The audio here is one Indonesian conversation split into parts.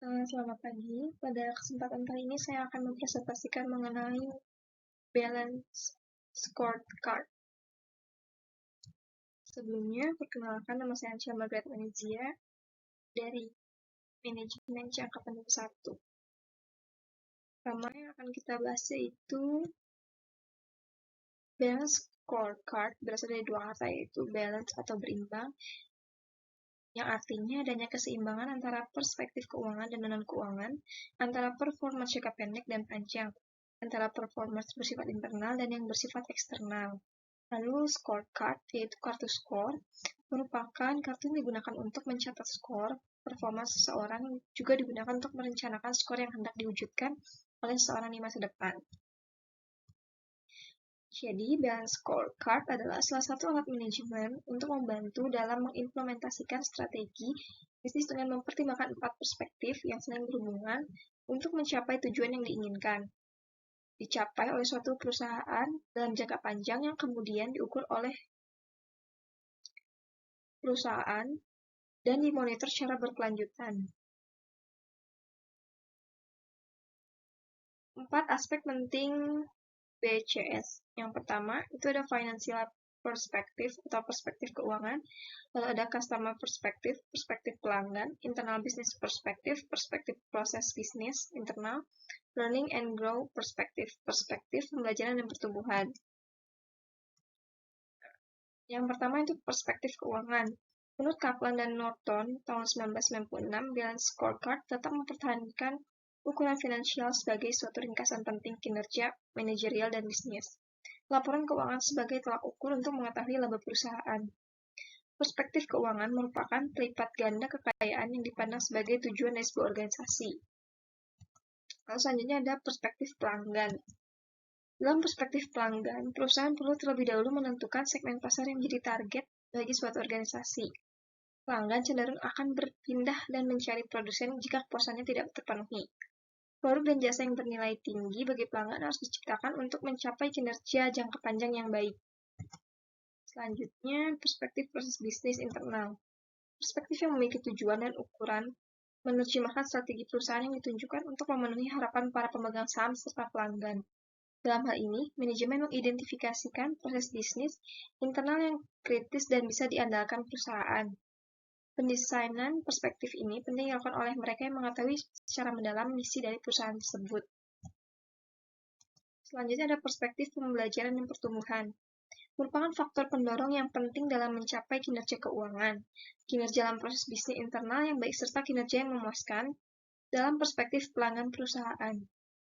Selamat pagi. Pada kesempatan kali ini saya akan mempresentasikan mengenai balance scorecard. Sebelumnya, perkenalkan nama saya Ansyah Margaret Manizia dari Manajemen Jangka Pendek 1. Pertama yang akan kita bahas yaitu balance scorecard berasal dari dua kata, yaitu balance atau berimbang, yang artinya adanya keseimbangan antara perspektif keuangan dan non-keuangan, antara performance jangka pendek dan panjang, antara performance bersifat internal dan yang bersifat eksternal. Lalu scorecard, yaitu kartu skor, merupakan kartu yang digunakan untuk mencatat skor performa seseorang, juga digunakan untuk merencanakan skor yang hendak diwujudkan oleh seseorang di masa depan. Jadi, balance scorecard adalah salah satu alat manajemen untuk membantu dalam mengimplementasikan strategi bisnis dengan mempertimbangkan 4 perspektif yang saling berhubungan untuk mencapai tujuan yang diinginkan. Dicapai oleh suatu perusahaan dalam jangka panjang yang kemudian diukur oleh perusahaan dan dimonitor secara berkelanjutan. 4 aspek penting BCS. Yang pertama, itu ada financial perspective atau perspektif keuangan, lalu ada customer perspective, perspektif pelanggan, internal business perspective, perspektif proses bisnis internal, learning and grow perspective, perspektif pembelajaran dan pertumbuhan. Yang pertama itu perspektif keuangan. Menurut Kaplan dan Norton tahun 1996, balance scorecard tetap mempertahankan ukuran finansial sebagai suatu ringkasan penting kinerja manajerial dan bisnis. Laporan keuangan sebagai tolak ukur untuk mengetahui laba perusahaan. Perspektif keuangan merupakan pelipat ganda kekayaan yang dipandang sebagai tujuan dari sebuah organisasi. Lalu selanjutnya ada perspektif pelanggan. Dalam perspektif pelanggan, perusahaan perlu terlebih dahulu menentukan segmen pasar yang menjadi target bagi suatu organisasi. Pelanggan cenderung akan berpindah dan mencari produsen jika kepuasannya tidak terpenuhi. Produk dan jasa yang bernilai tinggi bagi pelanggan harus diciptakan untuk mencapai kinerja jangka panjang yang baik. Selanjutnya, perspektif proses bisnis internal. Perspektif yang memiliki tujuan dan ukuran menerjemahkan strategi perusahaan yang ditunjukkan untuk memenuhi harapan para pemegang saham serta pelanggan. Dalam hal ini, manajemen mengidentifikasikan proses bisnis internal yang kritis dan bisa diandalkan perusahaan. Pendesainan perspektif ini penting dilakukan oleh mereka yang mengetahui secara mendalam misi dari perusahaan tersebut. Selanjutnya ada perspektif pembelajaran dan pertumbuhan. Merupakan faktor pendorong yang penting dalam mencapai kinerja keuangan, kinerja dalam proses bisnis internal yang baik serta kinerja yang memuaskan dalam perspektif pelanggan perusahaan.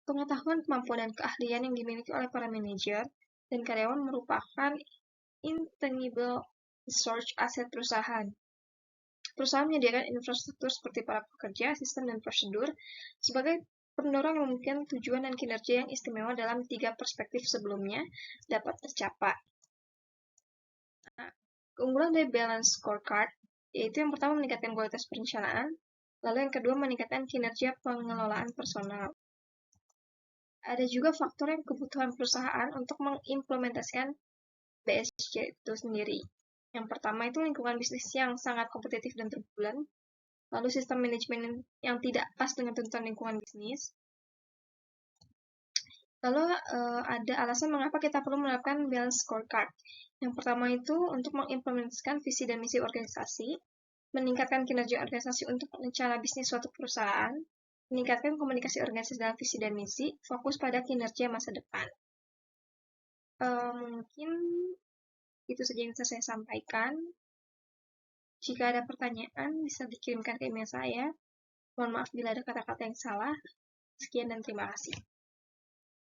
Pengetahuan, kemampuan, dan keahlian yang dimiliki oleh para manajer dan karyawan merupakan intangible resource aset perusahaan. Perusahaan menyediakan infrastruktur seperti para pekerja, sistem, dan prosedur sebagai pendorong yang memungkinkan tujuan dan kinerja yang istimewa dalam 3 perspektif sebelumnya dapat tercapai. Nah, keunggulan dari balance scorecard yaitu yang pertama meningkatkan kualitas perencanaan, lalu yang kedua meningkatkan kinerja pengelolaan personal. Ada juga faktor yang kebutuhan perusahaan untuk mengimplementasikan BSC itu sendiri. Yang pertama itu lingkungan bisnis yang sangat kompetitif dan turbulen, lalu sistem manajemen yang tidak pas dengan tuntutan lingkungan bisnis. Lalu ada alasan mengapa kita perlu menerapkan balance scorecard. Yang pertama itu untuk mengimplementasikan visi dan misi organisasi, meningkatkan kinerja organisasi untuk rencana bisnis suatu perusahaan, meningkatkan komunikasi organisasi dalam visi dan misi, fokus pada kinerja masa depan. Mungkin itu saja yang bisa saya sampaikan. Jika ada pertanyaan, bisa dikirimkan ke email saya. Mohon maaf bila ada kata-kata yang salah. Sekian dan terima kasih.